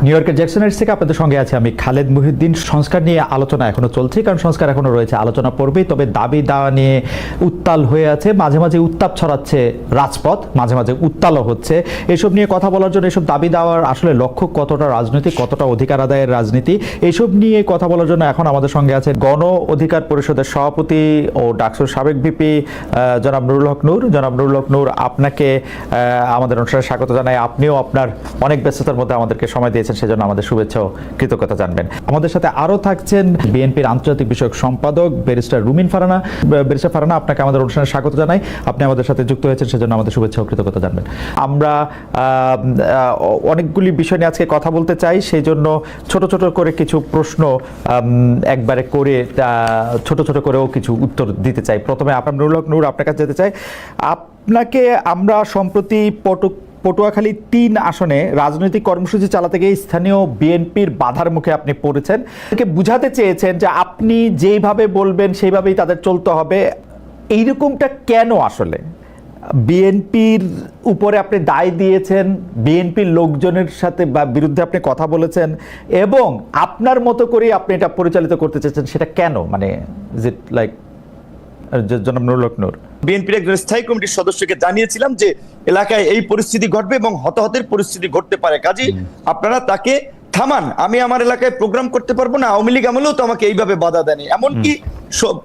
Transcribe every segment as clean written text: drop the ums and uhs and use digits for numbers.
New ইয়র্কের জ্যাকসনের থেকে আপনাদের সঙ্গে আছে আমি খালেদ মুহিউদ্দিন। সংস্কার নিয়ে আলোচনা এখনো চলছে, কারণ সংস্কার এখনো রয়েছে, আলোচনা পড়বেই। তবে দাবি দাওয়া নিয়ে উত্তাল হয়ে আছে, মাঝে মাঝে উত্তাপ ছড়াচ্ছে রাজপথ, মাঝে মাঝে উত্তালও হচ্ছে। এসব নিয়ে কথা বলার জন্য, এসব দাবি দেওয়ার আসলে লক্ষ্য কতটা রাজনৈতিক, কতটা অধিকার আদায়ের রাজনীতি, এইসব নিয়ে কথা বলার জন্য এখন আমাদের সঙ্গে আছে গণ অধিকার পরিষদের সভাপতি ও ডাকসুর সাবেক ভিপি জনাব নুরুল হক নূর। জনাব নুরুল হক নূর, আপনাকে আমাদের অনুষ্ঠানে স্বাগত জানাই। আপনিও আপনার অনেক ব্যস্ততার মধ্যে আমাদেরকে সময় দিয়েছেন, সেজন্য আমাদের শুভেচ্ছা ও কৃতজ্ঞতা জানবেন। আমাদের সাথে আরও থাকছেন বিএনপির আন্তর্জাতিক বিষয়ক সম্পাদক ব্যারিস্টার রুমিন ফারহানা। ব্যারিস্টার ফারহানা, আপনাকে আমাদের অনুষ্ঠানে স্বাগত জানাই। আপনি আমাদের সাথে যুক্ত হয়েছেন, সেজন্য আমাদের শুভেচ্ছা ও কৃতজ্ঞতা জানবেন। আমরা অনেকগুলি বিষয় নিয়ে আজকে কথা বলতে চাই, সেই জন্য ছোট ছোট করে কিছু প্রশ্ন একবারে করে ছোট ছোট করেও কিছু উত্তর দিতে চাই। প্রথমে আপনার নুরুল হক নূর, আপনার কাছে যেতে চাই। আপনাকে আমরা সম্প্রতি পটুয়াখালী ৩ আসনে রাজনৈতিক কর্মসূচি চালাতে গিয়ে স্থানীয় বিএনপির বাধার মুখে আপনি পড়েছেন। বুঝাতে চেয়েছেন যে আপনি যেইভাবে বলবেন সেইভাবেই তাদের চলতে হবে, এইরকমটা কেন? আসলে বিএনপির উপরে আপনি দায় দিয়েছেন, বিএনপির লোকজনের সাথে বা বিরুদ্ধে আপনি কথা বলেছেন, এবং আপনার মতো করেই আপনি এটা পরিচালিত করতে চেয়েছেন, সেটা কেন? মানে ইজ ইট লাইক জনাব নুরুল হক নূর? বিএনপির একজন স্থায়ী কমিটির সদস্যকে জানিয়েছিলাম যে এলাকায় এই পরিস্থিতি ঘটবে এবং হতাহতের পরিস্থিতি ঘটতে পারে, কাজেই আপনারা তাকে থামান। আমি আমার এলাকায় প্রোগ্রাম করতে পারবো না। আওয়ামী লীগ আমলেও তো আমাকে এইভাবে বাধা দেয়নি। এমনকি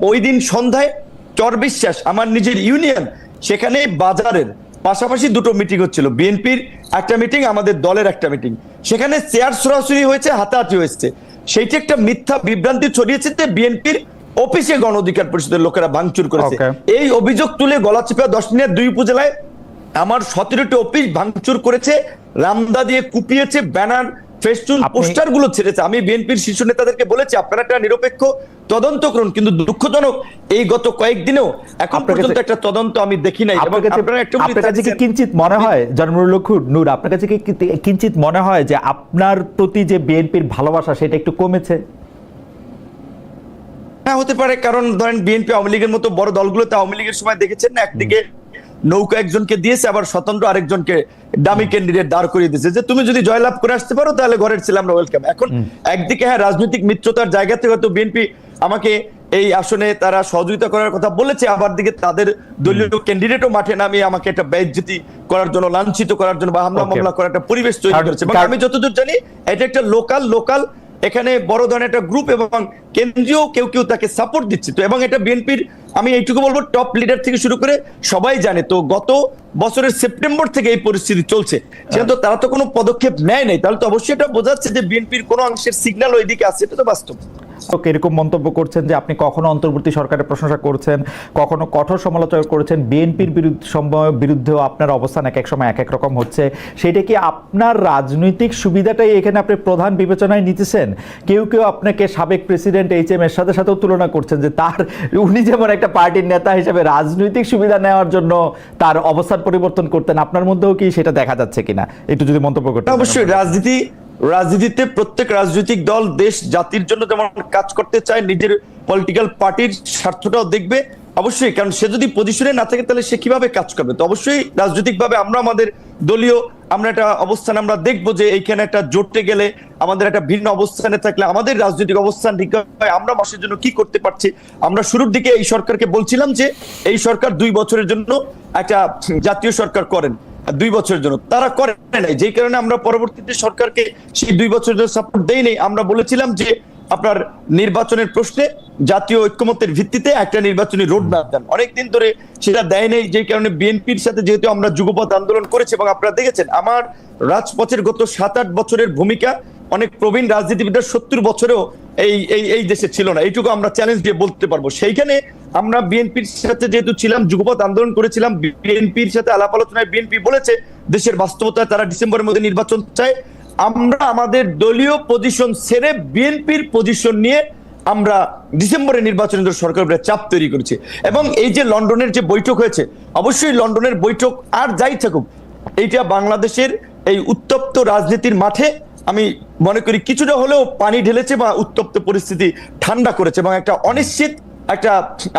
ওই দিন সন্ধ্যায় চর বিশ্বাস, আমার নিজের ইউনিয়ন, সেখানে বাজারের পাশাপাশি দুটো মিটিং হচ্ছিল। বিএনপির একটা মিটিং, আমাদের দলের একটা মিটিং। সেখানে চেয়ার সরাসরি হয়েছে, হাতাহাতি হয়েছে। সেইটি একটা মিথ্যা বিভ্রান্তি ছড়িয়েছে যে বিএনপির অফিসে গণ অধিকার পরিষদের লোকেরা ভাঙচুর করেছে। এই অভিযোগ তুলে গলাচিপা 10 দিনের 2 উপজেলায় আমার 17টি অফিস ভাঙচুর করেছে, রামদা দিয়ে কুপিয়েছে, ব্যানার, ফেস্টুন, পোস্টার গুলো ছেড়েছে। আমি বিএনপির শীর্ষ নেতাদেরকে বলেছি আপনারা একটা নিরপেক্ষ তদন্ত করুন, কিন্তু দুঃখজনক এই গত কয়েকদিনেও এখন পর্যন্ত একটা তদন্ত আমি দেখি নাই। আপনার কাছে কি কিঞ্চিত মনে হয় জনাব নুরুল হক নূর, আপনার কাছে কি কিঞ্চিত মনে হয় যে আপনার প্রতি যে বিএনপির ভালোবাসা সেটা একটু কমেছে? হ্যাঁ, হতে পারে। কারণ ধরেন বিএনপি আওয়ামী লীগের মতো বড় দলগুলোতে আওয়ামী লীগের সময় দেখেছেন না, একদিকে নৌকা একজনকে দিয়েছে, আবার স্বতন্ত্র আরেকজনকে ডামি ক্যান্ডিডেট দাঁড় করিয়ে দিয়েছে যে তুমি যদি জয়লাভ করে আসতে পারো তাহলে ঘরের ছেলে আমরা ওয়েলকাম। এখন একদিকে হ্যাঁ, রাজনৈতিক মিত্রতার জায়গা থেকে হয়তো বিএনপি আমাকে এই আসনে তারা সহযোগিতা করার কথা বলেছে, আবার দিকে তাদের দলীয় ক্যান্ডিডেটও মাঠে নামিয়ে আমাকে একটা বেইজ্জতি করার জন্য, লাঞ্ছিত করার জন্য বা হামলা মামলা করার একটা পরিবেশ তৈরি করেছে। আমি যতদূর জানি এটা একটা লোকাল এখানে বড় ধরনের একটা গ্রুপ এবং কেন্দ্রীয় কেউ তাকে সাপোর্ট দিচ্ছে। তো এবং এটা বিএনপির, আমি এইটুকু বলবো, টপ লিডার থেকে শুরু করে সবাই জানে। তো গত বছরের সেপ্টেম্বর থেকে এই পরিস্থিতি চলছে, সেহেতু তারা তো কোনো পদক্ষেপ নেয় নাই, তাহলে তো অবশ্যই এটা বোঝাচ্ছে যে বিএনপির কোনো অংশের সিগন্যাল ওইদিকে আসছে। এটা তো বাস্তব। এরকম মন্তব্য করছেন যে আপনি কখনো অন্তর্বর্তী সরকারের প্রশংসা করছেন, কখনো কঠোর সমালোচনা করেছেন, বিএনপির বিরুদ্ধেও আপনার অবস্থান এক এক সময় এক এক রকম হচ্ছে। সেটা কি আপনার রাজনৈতিক সুবিধাটাই এখানে আপনি প্রধান বিবেচনায় নিতেছেন? কেউ আপনাকে সাবেক প্রেসিডেন্ট HM এরশাদের সাথেও তুলনা করছেন যে উনি যেমন একটা পার্টির নেতা হিসেবে রাজনৈতিক সুবিধা নেওয়ার জন্য তার অবস্থান পরিবর্তন করতেন। আপনার মধ্যেও কি সেটা দেখা যাচ্ছে কিনা, একটু যদি মন্তব্য করতেন। অবশ্যই রাজনীতিতে প্রত্যেক রাজনৈতিক দল দেশ জাতির জন্য যেমন কাজ করতে চায়, নিজের পলিটিক্যাল পার্টির স্বার্থটাও দেখবে অবশ্যই। কারণ সে যদি পজিশনে না থাকে তাহলে সে কিভাবে কাজ করবে? তো অবশ্যই রাজনৈতিকভাবে আমরা আমাদের দলীয় একটা অবস্থান আমরা দেখবো যে এইখানে একটা জোটে গেলে, আমাদের একটা ভিন্ন অবস্থানে থাকলে আমাদের রাজনৈতিক অবস্থান ঠিক হয়, আমরা মাসের জন্য কি করতে পারছি। আমরা শুরুর দিকে এই সরকারকে বলছিলাম যে এই সরকার 2 বছরের জন্য একটা জাতীয় সরকার করেন, 2 বছরের জন্য তারা করে নাই, যেই কারণে আমরা পরবর্তীতে সরকারকে সেই 2 বছরের জন্য সাপোর্ট দেই নাই। আমরা বলেছিলাম যে আপনার নির্বাচনের প্রশ্নে জাতীয় ঐক্যমত্যের ভিত্তিতে একটা নির্বাচনী রোড ম্যাপ দেন। অনেকদিন ধরে সেটা দেয় নেই, যেই কারণে বিএনপির সাথে যেহেতু আমরা যুগপৎ আন্দোলন করেছি এবং আপনারা দেখেছেন আমার রাজপথের গত 7-8 বছরের ভূমিকা অনেক প্রবীণ রাজনীতিবিদরা 70 বছরেও এই দেশে ছিল না, এইটুকু আমরা চ্যালেঞ্জ দিয়ে বলতে পারবো। সেইখানে আমরা বিএনপির সাথে যেহেতু ছিলাম, যুগপৎ আন্দোলন করেছিলাম, বিএনপির সাথে আলাপ আলোচনায় বিএনপি বলেছে দেশের বাস্তবতায় তারা ডিসেম্বরের মধ্যে নির্বাচন চায়। আমরা আমাদের দলীয় পজিশন ছেড়ে বিএনপির পজিশন নিয়ে আমরা ডিসেম্বরে নির্বাচনের জন্য সরকারের চাপ তৈরি করেছি। এবং এই যে লন্ডনের যে বৈঠক হয়েছে, অবশ্যই লন্ডনের বৈঠক আর যাই থাকুক, এইটা বাংলাদেশের এই উত্তপ্ত রাজনীতির মাঠে আমি মনে করি কিছুটা হলেও পানি ঢেলেছে বা উত্তপ্ত পরিস্থিতি ঠান্ডা করেছে, এবং একটা অনিশ্চিত, একটা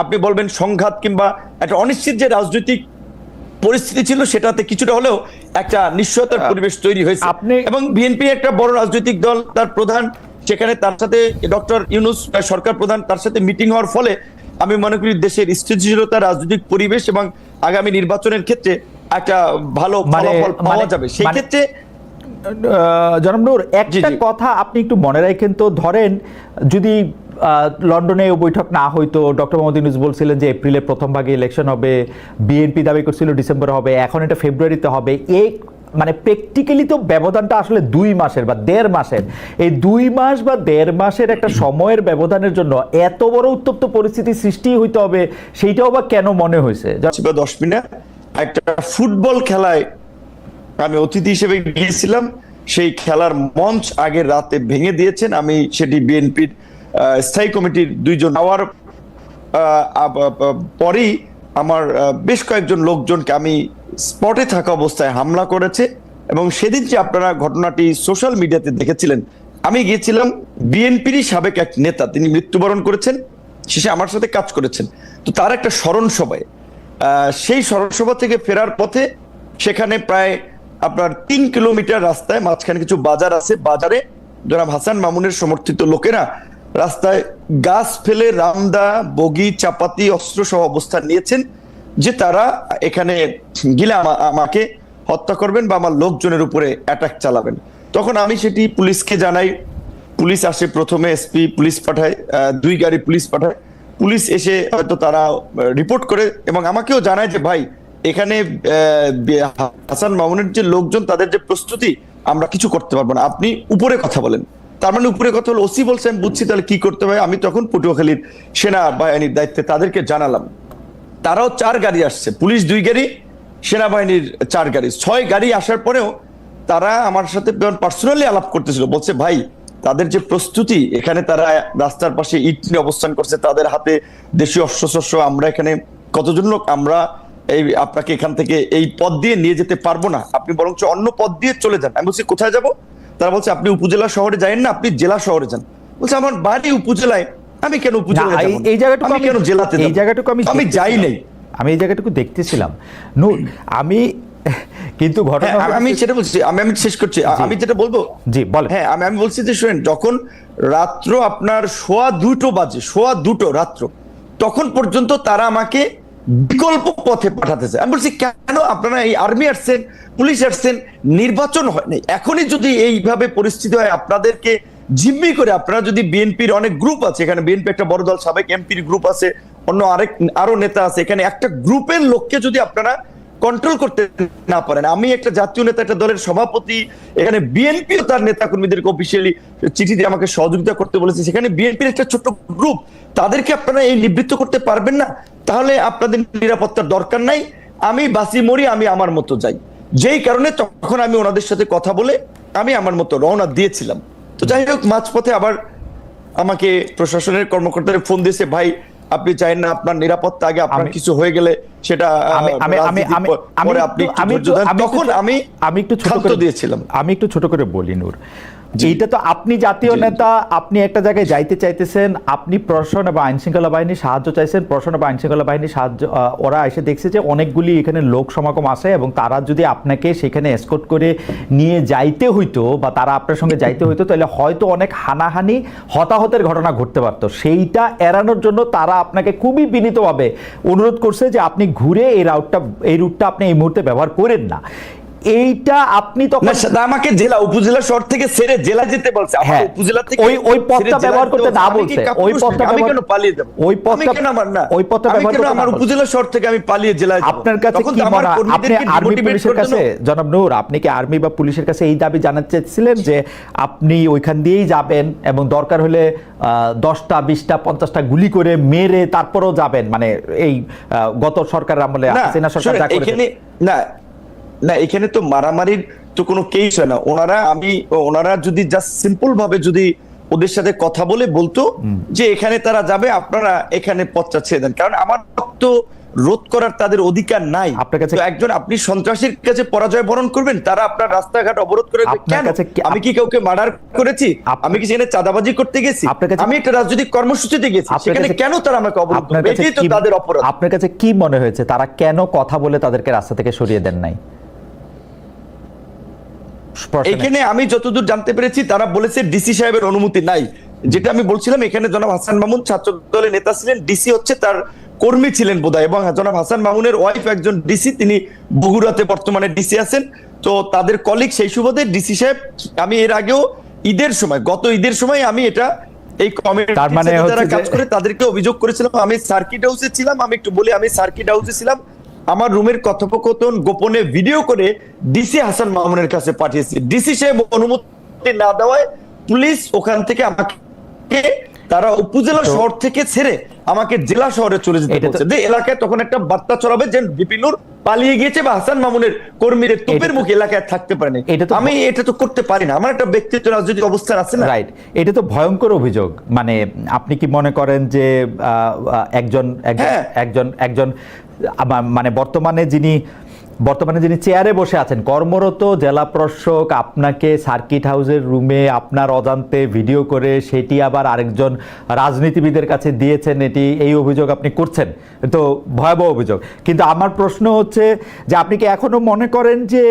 আপনি বলবেন সংঘাত কিংবা একটা অনিশ্চিত যে রাজনৈতিক পরিস্থিতি ছিল সেটাতে কিছুটা হলেও একটা নিশ্চয়তার পরিবেশ তৈরি হয়েছে। এবং বিএনপি একটা বড় রাজনৈতিক দল, তার প্রধান সেখানে, তার সাথে ডক্টর ইউনূস সরকার প্রধান, তার সাথে মিটিং হওয়ার ফলে আমি মনে করি দেশের স্থিতিশীলতা, রাজনৈতিক পরিবেশ এবং আগামী নির্বাচনের ক্ষেত্রে একটা ভালো ফলাফল পাওয়া যাবে। সেই ক্ষেত্রে জনাব নূর, একটা কথা আপনি একটু মনে রাখেন তো, ধরেন যদি লন্ডনে বৈঠক না হইতো, ডক্টর মোহাম্মদ ইউনূস বলছিলেন যে এপ্রিলের প্রথম ভাগে ইলেকশন হবে, বিএনপি দাবি করছিল ডিসেম্বরে হবে, এখন এটা ফেব্রুয়ারিতে হবে, এই মানে প্র্যাকটিক্যালি তো ব্যবধানটা আসলে 2 মাসের বা 1.5 মাসের। এই 2 মাস বা 1.5 মাসের একটা সময়ের ব্যবধানের জন্য এত বড় উত্তপ্ত পরিস্থিতি সৃষ্টি হইতে হবে, সেইটাও বা কেন মনে হয়েছে? 10 মিনিট একটা ফুটবল খেলায় আমি অতিথি হিসেবে গিয়েছিলাম, সেই খেলার মঞ্চ আগের রাতে ভেঙে দিয়েছেন। আমি সেটি বিএনপির স্থায়ী কমিটির 2 জন হওয়ার পরেই আমার বেশ কয়েকজন লোকজনকে আমি স্পটে থাকা অবস্থায় হামলা করেছে। এবং সেদিন যে আপনারা ঘটনাটি সোশ্যাল মিডিয়াতে দেখেছিলেন, আমি গিয়েছিলাম, বিএনপিরই সাবেক এক নেতা, তিনি মৃত্যুবরণ করেছেন, শেষে আমার সাথে কাজ করেছেন, তো তার একটা স্মরণ সভায়, সেই স্মরণ সভা থেকে ফেরার পথে সেখানে প্রায় আপনার 3 কিলোমিটার রাস্তায় মাঝখানে কিছু বাজার আছে, বাজারে জনাব হাসান মামুনের সমর্থিত লোকেরা রাস্তায় গাছ ফেলে রামদা, বগি, চাপাতি, অস্ত্র সহ অবস্থান নিয়েছেন যে তারা এখানে গেলে আমাকে হত্যা করবেন বা আমার লোকজনের উপরে অ্যাটাক চালাবেন। তখন আমি সেটি পুলিশকে জানাই, পুলিশ আসে, প্রথমে এসপি পুলিশ পাঠায়, 2 গাড়ি পুলিশ পাঠায়, পুলিশ এসে হয়তো তারা রিপোর্ট করে এবং আমাকেও জানায় যে ভাই এখানে হাসান মামুনের যে লোকজন, তাদের যে প্রস্তুতি, আমরা কিছু করতে পারবো না, আপনি উপরে কথা বলেন। তার মানে উপরে কথা হলো, ওসি বলছেন, বুঝছি, তাহলে কি করতে হবে। আমি তখন পটুয়াখালীর সেনাবাহিনীর দায়িত্বে তাদেরকে জানালাম, তারাও 4 গাড়ি আসছে, পুলিশ 2 গাড়ি, সেনাবাহিনীর 4 গাড়ি, 6 গাড়ি আসার পরেও তারা আমার সাথে পার্সোনালি আলাপ করতেছিল, বলছে ভাই তাদের যে প্রস্তুতি, এখানে তারা রাস্তার পাশে ইট নিয়ে অবস্থান করছে, তাদের হাতে দেশীয় অস্ত্রশস্ত্র, আমরা এখানে কতজন লোক, আমরা এই আপনাকে এখান থেকে এই পথ দিয়ে নিয়ে যেতে পারবো না, আপনি বরঞ্চ অন্য পথ দিয়ে চলে যান। আমি বলছি কোথায় যাব? তারা বলছে আপনি উপজেলা শহরে যায়েন না, আপনি জেলা শহরে যান। বলছে আমার বাড়ি উপজেলায়, আমি কেন উপজেলায় যাব? এই জায়গাটুকু আমি কেন জেলাতে যাব? এই জায়গাটুকু আমি যাই নাই, আমি এই জায়গাটুকু দেখতেছিলাম নূর। আমি কিন্তু ঘটনা, আমি সেটা বলছি, আমি শেষ করছি, আমি যেটা বলবো, জি বলেন। হ্যাঁ, আমি বলছি যে শুনেন, যখন রাত্র আপনার 2:15 বাজে, 2:15 রাত্র, তখন পর্যন্ত তারা আমাকে বিকল্প পথে পাঠাতেছে। আমি বলছি কেন, আপনারা এই আর্মি আসছেন, পুলিশ আসছেন, নির্বাচন হয় নাই, এখনই যদি এইভাবে পরিস্থিতি হয়, আপনাদেরকে জিম্মি করে, আপনারা যদি বিএনপির অনেক গ্রুপ আছে এখানে, বিএনপি একটা বড় দল, সাবেক এমপির গ্রুপ আছে, অন্য আরো নেতা আছে, এখানে একটা গ্রুপের লোককে যদি আপনারা কন্ট্রোল করতে না পারেন, আমি একটা জাতীয় নেতা, একটা দলের সভাপতি, এখানে বিএনপিও তার নেতা কর্মীদেরকে অফিসিয়ালি চিঠি দিয়ে আমাকে সহযোগিতা করতে বলেছে, সেখানে বিএনপির একটা ছোট্ট গ্রুপ, তাদেরকে আপনারা এই নিবৃত্ত করতে পারবেন না, তাহলে আপনাদের নিরাপত্তার দরকার নাই, আমি বাসি মরি, আমি আমার মতো যাই। যেই কারণে তখন আমি ওনাদের সাথে কথা বলে আমি আমার মতো রওনা দিয়েছিলাম। তো যাই হোক, মাঝপথে আবার আমাকে প্রশাসনের কর্মকর্তারা ফোন দিয়েছে, ভাই আপনি চাইেন না আপনার নিরাপত্তা আগে, আপনার কিছু হয়ে গেলে সেটা আমি একটু ছোট করে বলি নূর, এইটা তো আপনি জাতীয় নেতা, আপনি একটা জায়গায় যাইতে চাইতেছেন, আপনি প্রশাসন এবং আইন শৃঙ্খলা বাহিনীর সাহায্য চাইছেন, প্রশাসন এবং আইন শৃঙ্খলা বাহিনীর সাহায্য, ওরা এসে দেখছে যে অনেকগুলি এখানে লোক সমাগম আসে এবং তারা যদি আপনাকে সেখানে এসকর্ট করে নিয়ে যাইতে হইতো বা তারা আপনার সঙ্গে যাইতে হইতো, তাহলে হয়তো অনেক হানাহানি, হতাহতের ঘটনা ঘটতে পারতো। সেইটা এড়ানোর জন্য তারা আপনাকে খুবই বিনীতভাবে অনুরোধ করছে যে আপনি ঘুরে এই রুটটা আপনি এই মুহূর্তে ব্যবহার করেন না। এইটা আপনি তখন আমাকে জেলা উপজেলা শহর থেকে ছেড়ে জেলা যেতে বলছে, আমার উপজেলা থেকে ওই পথটা ব্যবহার করতে না বলছে, ওই পথটা আমি কেন পালিয়ে যাব? ওই পথটা কেন আমার না, ওই পথটা ব্যবহার করতে আমার উপজেলা শহর থেকে আমি পালিয়ে জেলায় যাব? আপনার কাছে কি মনে হয়, আপনি আর্মি পুলিশের কাছে, জনাব নূর, আপনি কি আর্মি বা পুলিশের কাছে এই দাবি জানাতে চাইছিলেন যে আপনি ওইখান দিয়েই যাবেন এবং দরকার হলে 10টা 20টা 50টা গুলি করে মেরে তারপরেও যাবেন, মানে এই গত সরকারের আমলে হাসিনা সরকার যা করেছে? না না, এখানে তো মারামারির তো কোনো কেস হয় না। ওনারা যদি জাস্ট সিম্পল ভাবে যদি ওদের সাথে কথা বলে বলতো যে এখানে তারা যাবে, আপনারা এখানে পথটা ছেড়ে দেন, কারণ আমার তো রোধ করার তাদের অধিকার নাই। একজন আপনি সন্ত্রাসীর কাছে পরাজয় বরণ করবেন, তারা আপনার রাস্তাঘাট অবরোধ করে কেন? আমি কি কাউকে মার্ডার করেছি? আমি কি সেখানে চাঁদাবাজি করতে গেছি? আমি একটা রাজনৈতিক কর্মসূচিতে গেছি, সেখানে কেন তারা আমাকে অবরোধ করবে? এটাই তো তাদের অপরাধ। আপনার কাছে কি মনে হয়েছে তারা কেন কথা বলে তাদেরকে রাস্তা থেকে সরিয়ে দেন নাই? প্রশ্নে। এখানে আমি যতদূর জানতে পেরেছি তারা বলেছে ডিসি সাহেবের অনুমতি নাই। যেটা আমি বলছিলাম, এখানে জনাব হাসান মামুন ছাত্র দলের নেতা ছিলেন, ডিসি হচ্ছে তার কর্মী ছিলেন বোধহয়, এবং জনাব হাসান মামুনের ওয়াইফ একজন ডিসি, তিনি বগুড়াতে বর্তমানে ডিসি আছেন। তো তাদের কলিগ, সেই সুবাদে ডিসি সাহেব, আমি এর আগেও ঈদের সময়, গত ঈদের সময় আমি এটা এই কমিটির তার মানে সাথে যারা হচ্ছে কাজ যে- করে তাদেরকে অভিযোগ করেছিলাম। আমি সার্কিট হাউসে ছিলাম, আমি একটু বলি, আমি সার্কিট হাউসে ছিলাম, আমার রুমের কথোপকথন গোপনে ভিডিও করে ডিসি হাসান মামুনের কাছে পাঠিয়েছি। ডিসি সাহেব অনুমতি না দেওয়ায় পুলিশ ওখান থেকে আমাকে, তারা উপজেলা শহর থেকে ছেড়ে আমাকে জেলা শহরে চলে যেতে এটা তো- বলছে, যে এলাকায় তখন একটা বার্তা ছড়াবে যে বিপিনুর পালিয়ে গিয়েছে বা হাসান মামুনের কর্মীদের তোপের মুখে এলাকায় থাকতে পারেনি। এটা তো- আমি এটা তো করতে পারি না, আমার একটা ব্যক্তিত্ব রাজনৈতিক অবস্থান আছে না। রাইট, এটা তো ভয়ঙ্কর অভিযোগ। মানে আপনি কি মনে করেন যে একজন একজন হ্যাঁ। একজন একজন মানে বর্তমানে যিনি চেয়ারে বসে আছেন, কর্মরত জেলা প্রশাসক, আপনাকে সার্কিট হাউসের রুমে আপনার অজান্তে ভিডিও করে সেটি আবার আরেকজন রাজনীতিবিদের কাছে দিয়েছেন, এই অভিযোগ আপনি করছেন, তো ভয়াবহ অভিযোগ। কিন্তু আমার প্রশ্ন হচ্ছে যে আপনি কি এখনো মনে করেন যে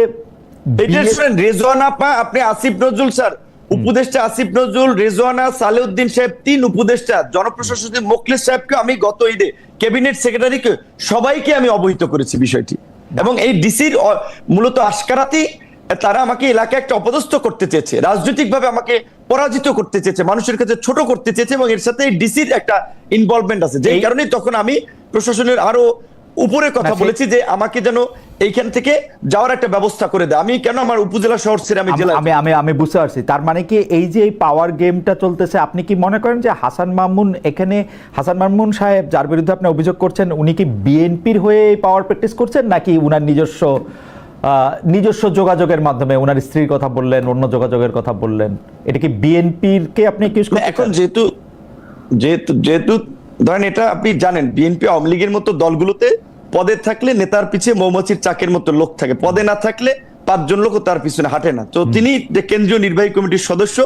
এটা শুনেন, রেজওয়ানা আপা, আপনি আসিফ নজরুল স্যার, উপদেষ্টা আসিফ নজরুল, রেজওয়ানা, সালেউদ্দিন সাহেব, 3 উপদেষ্টা, জনপ্রশাসক মোখলেস সাহেবকে আমি গত ঈদে, ক্যাবিনেট সেক্রেটারিকে, সবাইকে আমি অবহিত করেছি বিষয়টি। এবং এই ডিসির মূলত আশকারাতেই তারা আমাকে এলাকায় একটা অপদস্থ করতে চেয়েছে, রাজনৈতিকভাবে আমাকে পরাজিত করতে চেয়েছে, মানুষের কাছে ছোট করতে চেয়েছে, এবং এর সাথে ডিসির একটা ইনভলভমেন্ট আছে, যেই কারণে তখন আমি প্রশাসনের আরো উপরে কথা বলেছি যে আমাকে যেন এইখান থেকে যাওয়ার একটা ব্যবস্থা করে দেয়। আমি কেন আমার উপজেলা শহর ছেড়ে আমি জেলা, আমি বুঝতে পারছি। তার মানে কি এই যে এই পাওয়ার গেমটা চলতেছে, আপনি কি মনে করেন যে হাসান মামুন সাহেব যার বিরুদ্ধে আপনি অভিযোগ করছেন, উনি কি বিএনপির হয়ে এই পাওয়ার প্র্যাকটিস করছেন, নাকি উনার নিজস্ব যোগাযোগের মাধ্যমে, উনার স্ত্রীর কথা বললেন, অন্য যোগাযোগের কথা বললেন, এটা কি বিএনপির কে আপনি অ্যাকিউজ করছেন? এখন যেহেতু ধরেন, এটা আপনি জানেন, বিএনপি আওয়ামী লীগের মতো দলগুলোতে পদে থাকলে নেতার পিছিয়ে মৌমাছির চাকের মতো লোক থাকে, পদে না থাকলে 5 জন লোকও তার পিছনে হাঁটে না। তো তিনি যে কেন্দ্রীয় নির্বাহী কমিটির সদস্য,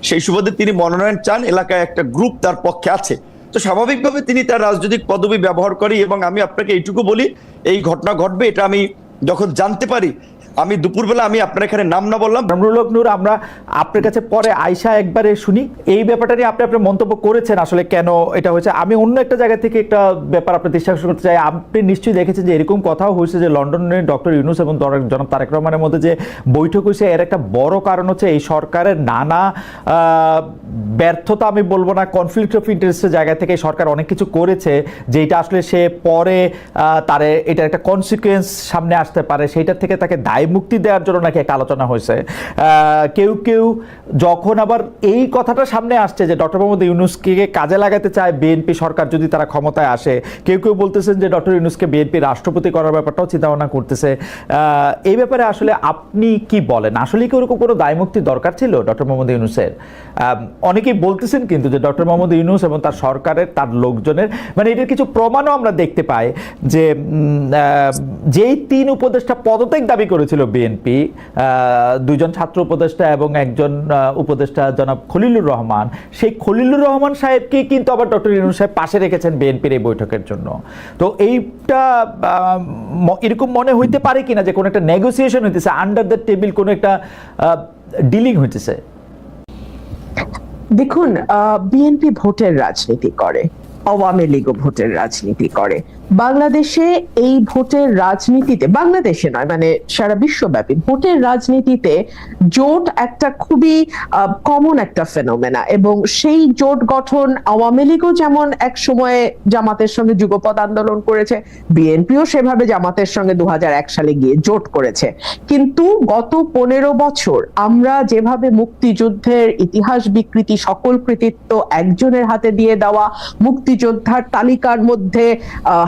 সেই সুবাদে তিনি মনোনয়ন চান, এলাকায় একটা গ্রুপ তার পক্ষে আছে, তো স্বাভাবিকভাবে তিনি তার রাজনৈতিক পদবি ব্যবহার করি। এবং আমি আপনাকে এইটুকু বলি, এই ঘটনা ঘটবে এটা আমি যখন জানতে পারি, আমি দুপুরবেলা, আমি আপনার এখানে নাম না বললাম, কামরুল হক নূর, আমরা আপনার কাছে পরে আয়শা একবারে শুনি এই ব্যাপারটা নিয়ে। আপনি আপনার মন্তব্য করেছেন আসলে কেন এটা হয়েছে। আমি অন্য একটা জায়গা থেকে একটা ব্যাপার আপনার দৃষ্টি আকর্ষণ করতে চাই। আপনি নিশ্চয়ই দেখেছেন যে এরকম কথাও হয়েছে যে লন্ডনে ডক্টর ইউনূস এবং জনাব তারেক রহমানের মধ্যে যে বৈঠক হয়েছে, এর একটা বড় কারণ হচ্ছে এই সরকারের নানা ব্যর্থতা, আমি বলবো না, কনফ্লিক্ট অফ ইন্টারেস্টের জায়গা থেকে সরকার অনেক কিছু করেছে, যেটা আসলে সে পরে তার এটার একটা কনসিকুয়েন্স সামনে আসতে পারে, সেইটার থেকে তাকে দায় মুক্তি দেওয়ার জন্য নাকি একটা আলোচনা হয়েছে। কেউ কেউ যখন আবার এই কথাটা সামনে আসছে যে ডক্টর মোহাম্মদ ইউনূসকে কাজে লাগাতে চায় বিএনপি সরকার যদি তারা ক্ষমতায় আসে, কেউ কেউ বলতেছেন যে ডক্টর ইউনূসকে বিএনপি রাষ্ট্রপতি করার ব্যাপারটাও চিন্তা ভাবনা করতেছে। এই ব্যাপারে আসলে আপনি কি বলেন? আসলে কি ওরকম কোনো দায় মুক্তির দরকার ছিল ডক্টর মোহাম্মদ ইউনূসের? অনেকেই বলতেছেন কিন্তু যে ডক্টর মোহাম্মদ ইউনূস এবং তার সরকারের, তার লোকজনের, মানে এটার কিছু প্রমাণও আমরা দেখতে পাই যে যেই 3 উপদেষ্টা পদত্যাগ দাবি করেছিল বিএনপি, 2 জন ছাত্র উপদেষ্টা এবং একজন উপদেষ্টা জনাব খলিলুর রহমান, সেই খলিলুর রহমান সাহেবকে কিন্তু আবার ডক্টর ইউনূস সাহেব পাশে রেখেছেন বিএনপির এই বৈঠকের জন্য। তো এইটা এরকম মনে হইতে পারে কিনা যে কোনো একটা নেগোসিয়েশন হইতেছে, আন্ডার দ্য টেবিল কোনো একটা ডিলিং হইতেছে? দেখুন, বিএনপি ভোটের রাজনীতি করে, আওয়ামী লীগও ভোটের রাজনীতি করে। বাংলাদেশে এই ভোটের রাজনীতিতে, বাংলাদেশে নয় মানে সারা বিশ্বব্যাপী ভোটের রাজনীতিতে জোট একটা খুবই কমন একটা ফেনোমেনা, এবং সেই জোট গঠন আওয়ামী লীগও যেমন এক সময়ে জামাতের সঙ্গে যুগপৎ আন্দোলন করেছে, বিএনপিও সেভাবে জামাতের সঙ্গে 2001 সালে গিয়ে জোট করেছে। কিন্তু গত 15 বছর আমরা যেভাবে মুক্তিযুদ্ধের ইতিহাস বিকৃতি, সকল কৃতিত্ব একজনের হাতে দিয়ে দেওয়া, মুক্তিযোদ্ধার তালিকার মধ্যে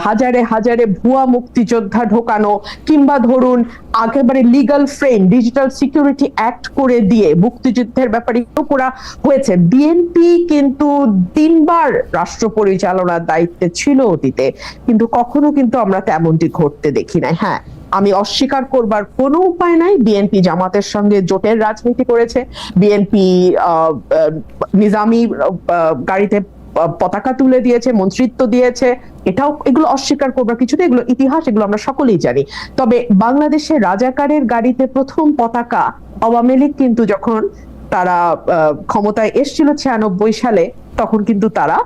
হাজারে হাজারে ভুয়া মুক্তিযোদ্ধা ঢোকানো, কিংবা ধরুন একেবারে legal frame digital security act করে দিয়ে মুক্তিযুদ্ধের ব্যাপারে করা হয়েছে। বিএনপি কিন্তু 3 বার রাষ্ট্র পরিচালনার দায়িত্বে ছিল অতীতে, কিন্তু কখনো কিন্তু আমরা তেমনটি ঘটতে দেখি নাই। হ্যাঁ, আমি অস্বীকার করবার কোনো উপায় নাই, বিএনপি জামাতের সঙ্গে জোটের রাজনীতি করেছে, বিএনপি নিজামী গাড়িতে পতাকা তুলে দিয়েছে, মন্ত্রিত্ব দিয়েছে, এগুলো অস্বীকার করবার কিছু নেই, এগুলো ইতিহাস, এগুলো আমরা সকলেই জানি। তবে বাংলাদেশের রাজাকারের গাড়িতে প্রথম পতাকা আওয়ামী লীগ কিন্তু যখন তারা ক্ষমতায় এসেছিল 96 সালে, তখন কিন্তু তারা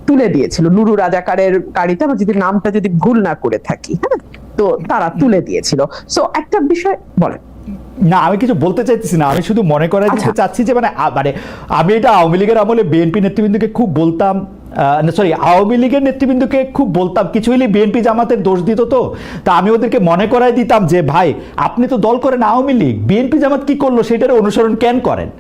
তুলে দিয়েছিল নুরু রাজাকারের গাড়িতে, আমরা যদি নামটা যদি ভুল না করে থাকি, হ্যাঁ, তো তারা তুলে দিয়েছিল। সো একটা বিষয় বলেন। না, আমি কিছু বলতে চাইতেছি না, আমি শুধু মনে করাই দিতে চাচ্ছি যে মানে আমি এটা আওয়ামী লীগের আমলে বিএনপি নেতৃবৃন্দকে খুব বলতাম, সরি আওয়ামী লীগের নেতৃবৃন্দকে খুব বলতাম, কিছু হলে বিএনপি জামাতের দোষ দিত, তো তা আমি ওদেরকে মনে করাই দিতাম যে ভাই আপনি তো দল করেন আওয়ামী লীগ, বিএনপি জামাত কি করলো সেটার অনুসরণ কেন করেন?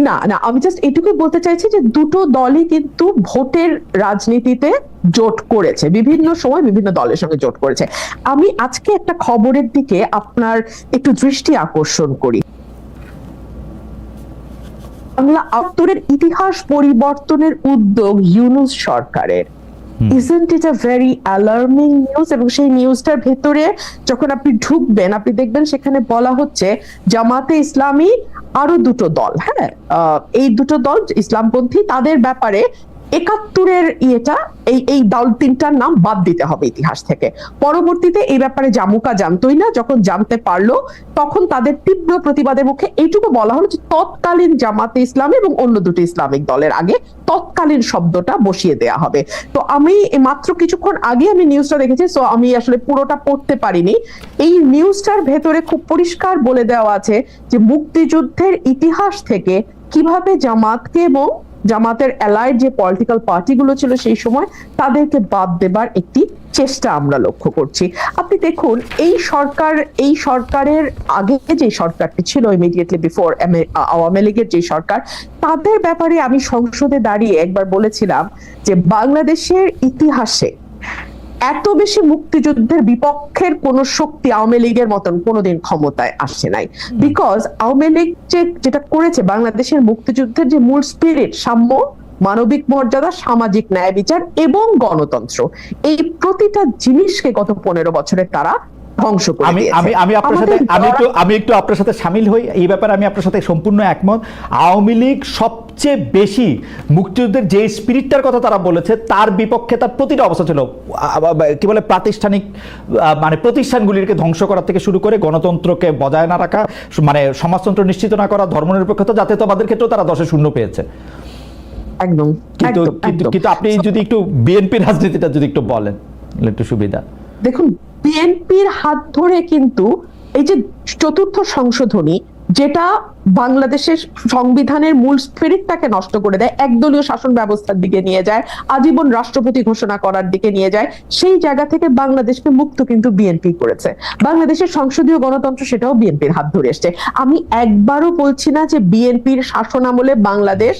না না, আমি জাস্ট এটুকু বলতে চাইছি যে দুটো দলই কিন্তু ভোটের রাজনীতিতে জোট করেছে, বিভিন্ন সময় বিভিন্ন দলের সঙ্গে জোট করেছে। আমি আজকে একটা খবরের দিকে আপনার একটু দৃষ্টি আকর্ষণ করি। বাংলা আত্তরের ইতিহাস পরিবর্তনের উদ্যোগ ইউনূস সরকারের, isn't it a very alarming news? এবং সেই নিউজটার ভেতরে যখন আপনি ঢুকবেন, আপনি দেখবেন সেখানে বলা হচ্ছে জামাতে ইসলামী আরো দুটো দল, হ্যাঁ, এই দুটো দল ইসলামপন্থী, তাদের ব্যাপারে 71-এর এই দল তিনটার নাম বাদ দিতে হবে ইতিহাস থেকে। পরবর্তীতে এই ব্যাপারে জামুকা জানতোই না, যখন জানতে পারলো তখন তাদের তীব্র প্রতিবাদের মুখে এইটুকু বলা হলো যে তৎকালীন জামাতে ইসলামী এবং অন্য দুটো ইসলামিক দলের আগে তৎকালীন শব্দটা বসিয়ে দেয়া হবে। তো আমি মাত্র কিছুক্ষণ আগে আমি নিউজটা দেখেছি, সো আমি আসলে পুরোটা পড়তে পারিনি। এই নিউজটার ভেতরে খুব পরিষ্কার বলে দেওয়া আছে যে মুক্তিযুদ্ধের ইতিহাস থেকে কিভাবে জামাতকে এবং জামাতের অ্যালাইড যে পলিটিক্যাল পার্টিগুলো ছিল সেই সময় তাদেরকে বাদ দেবার একটি চেষ্টা আমরা লক্ষ্য করছি। আপনি দেখুন এই সরকারের আগে যে সরকারটি ছিল ইমিডিয়েটলি বিফোর আওয়ামী লীগের যে সরকার, তাদের ব্যাপারে আমি সংসদে দাঁড়িয়ে একবার বলেছিলাম যে বাংলাদেশের ইতিহাসে এত বেশি মুক্তিযুদ্ধের বিপক্ষের কোন শক্তি আওয়ামী লীগের মতন কোনোদিন ক্ষমতায় আসে নাই। বিকজ আওয়ামী লীগ যেটা করেছে, বাংলাদেশের মুক্তিযুদ্ধের যে মূল স্পিরিট, সাম্য, মানবিক মর্যাদা, সামাজিক ন্যায় বিচার এবং গণতন্ত্র, এই প্রতিটা জিনিসকে গত 15 বছরে তারা ধ্বংস করে দিয়েছে। আমি একটু আপনার সাথে শামিল হই এই ব্যাপারে, আমি আপনার সাথে সম্পূর্ণ একমত। আওয়ামী লীগ সবচেয়ে বেশি মুক্তিযুদ্ধের যে স্পিরিটটার কথা তারা বলেছে তার বিপক্ষে তার প্রতিটা অবস্থা ছিল, কি বলে প্রাতিষ্ঠানিক মানে প্রতিষ্ঠানগুলিকে ধ্বংস করা থেকে শুরু করে গণতন্ত্রকে বজায় না রাখা, মানে সমাজতন্ত্র নিশ্চিত না করা, ধর্মনিরপেক্ষতা, জাতীয়তাবাদের ক্ষেত্রেও তারা 10-0 পেয়েছে। একদম। কিন্তু আপনি যদি একটু বিএনপি রাজনীতিটা যদি একটু বলেন একটু সুবিধা। দেখুন, বিএনপির হাত ধরে কিন্তু এই যে 4র্থ সংশোধনী, যেটা বাংলাদেশের সংবিধানের মূল স্পিরিটটাকে নষ্ট করে দেয়, একদলীয় শাসন ব্যবস্থার দিকে নিয়ে যায়, আজীবন রাষ্ট্রপতি ঘোষণা করার দিকে নিয়ে যায়, সেই জায়গা থেকে বাংলাদেশকে মুক্ত কিন্তু বিএনপি করেছে। বাংলাদেশের সংসদীয় গণতন্ত্র সেটাও বিএনপির হাত ধরে এসছে। আমি একবারও বলছি না যে বিএনপির শাসন আমলে বাংলাদেশ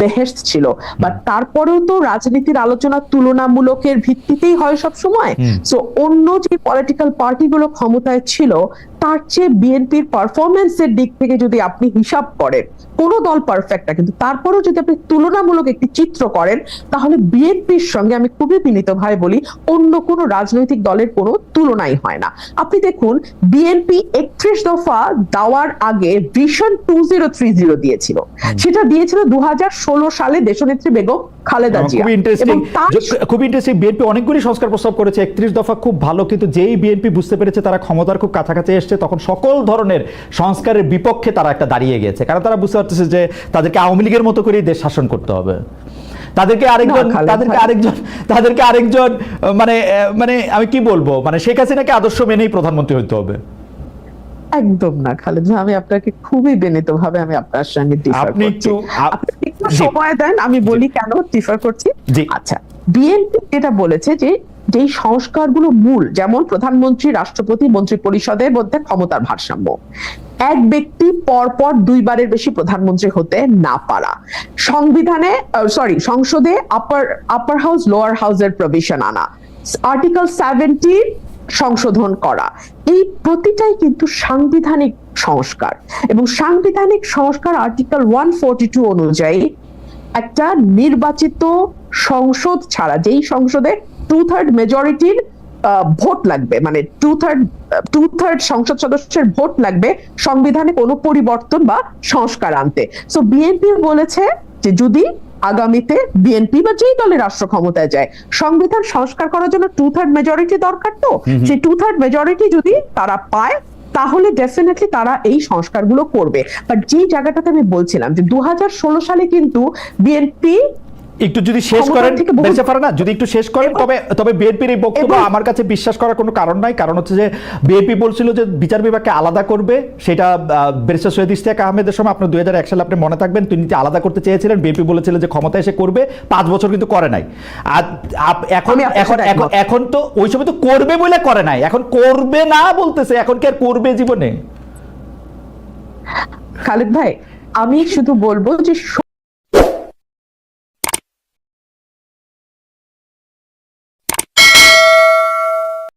বেহেশত ছিল, বাট তারপরেও তো রাজনীতির আলোচনা তুলনামূলকের ভিত্তিতেই হয় সব সময়। সো অন্য যে পলিটিক্যাল পার্টিগুলো ক্ষমতায় ছিল তার চেয়ে বিএনপির পারফরমেন্সের দিক থেকে যদি আপনি হিসাব করেন, কোন দল পারফেক্ট না, কিন্তু তারপরেও যদি আপনি তুলনামূলক একটি চিত্র করেন, তাহলে বিএনপির সঙ্গে আমি খুবই বিনীতভাবে বলি অন্য কোন রাজনৈতিক দলের কোনো তুলনাই হয় না। আপনি দেখুন, বিএনপি 31 দফা দেওয়ার আগে ভিশন 2030 দিয়েছিল, সেটা দিয়েছিল 2016 সালে দেশনেত্রী বেগম খালেদা জিয়া। খুব ইন্টারেস্টিং, বিএনপি অনেকগুলি সংস্কার প্রস্তাব করেছে, 31 দফা খুব ভালো, কিন্তু যেই বিএনপি বুঝতে পেরেছে তারা ক্ষমতার খুব কাছাকাছি এসছে, তখন সকল ধরনের সংস্কারের বিপক্ষে তারা একটা দাঁড়িয়ে গেছে, কারণ তারা বুঝতে পারতেছে যে তাদেরকে আওয়ামী লীগের মতো করেই দেশ শাসন করতে হবে। তাদেরকে আরেকজন মানে মানে আমি কি বলবো, মানে শেখ হাসিনাকে আদর্শ মেনেই প্রধানমন্ত্রী হতে হবে। একদম না খালেদ ভাই, আমি আপনাকে খুবই বিনীতভাবে আমি আপনার সঙ্গে ডিফার করছি। আপনি একটু সময় দেন, আমি বলি কেন ডিফার করছি। আচ্ছা, বিএনপি যেটা বলেছে যে যেই সংস্কারগুলো মূল, যেমন প্রধানমন্ত্রী, রাষ্ট্রপতি, মন্ত্রী পরিষদের মধ্যে ক্ষমতার ভারসাম্য, এক ব্যক্তি পরপর 2 বারের বেশি প্রধানমন্ত্রী হতে না পারা, সংসদে আপার হাউস লোয়ার হাউসের প্রভিশন আনা, আর্টিকেল 70 সংশোধন করা, এই প্রতিটাই কিন্তু সাংবিধানিক সংস্কার। এবং সাংবিধানিক সংস্কার আর্টিকেল 142 অনুযায়ী একটা নির্বাচিত সংসদ ছাড়া, যেই সংসদে 2/3 মেজরিটির ভোট লাগবে, মানে 2/3 সংসদ সদস্যের ভোট লাগবে সংবিধানে কোনো পরিবর্তন বা সংস্কার আনতে। সো বিএনপি বলেছে যে যদি আগামীতে বিএনপি বা যেই দলের রাষ্ট্র ক্ষমতায় যায়, সংবিধান সংস্কার করার জন্য 2/3 মেজরিটি দরকার। তো সেই 2/3 মেজরিটি যদি তারা পায়, তাহলে ডেফিনেটলি তারা এই সংস্কারগুলো করবে। বাট যে জায়গাটাতে আমি বলছিলাম যে 2016 সালে কিন্তু বিএনপি একটু যদি শেষ করেন বেঁচে পারে না, যদি একটু শেষ করেন, তবে বিএনপির এই বক্তব্য আমার কাছে বিশ্বাস করার কোনো কারণ নাই। কারণ হচ্ছে যে বিএনপি বলছিল যে বিচার বিভাগকে আলাদা করবে, সেটা ব্যারিস্টার সৈয়দ ইশতিয়াক আহমেদের সময় আপনার 2001 সালে আপনি মনে থাকবেন, তিনি আলাদা করতে চেয়েছিলেন, বিএনপি বলেছিল যে ক্ষমতা এসে করবে, 5 বছর কিন্তু করে নাই। আর এখন এখন এখন তো ওই সময় তো করবে বলে করে নাই, এখন করবে না বলতেছে, এখন কি আর করবে জীবনে? খালেদ ভাই, আমি শুধু বলবো যে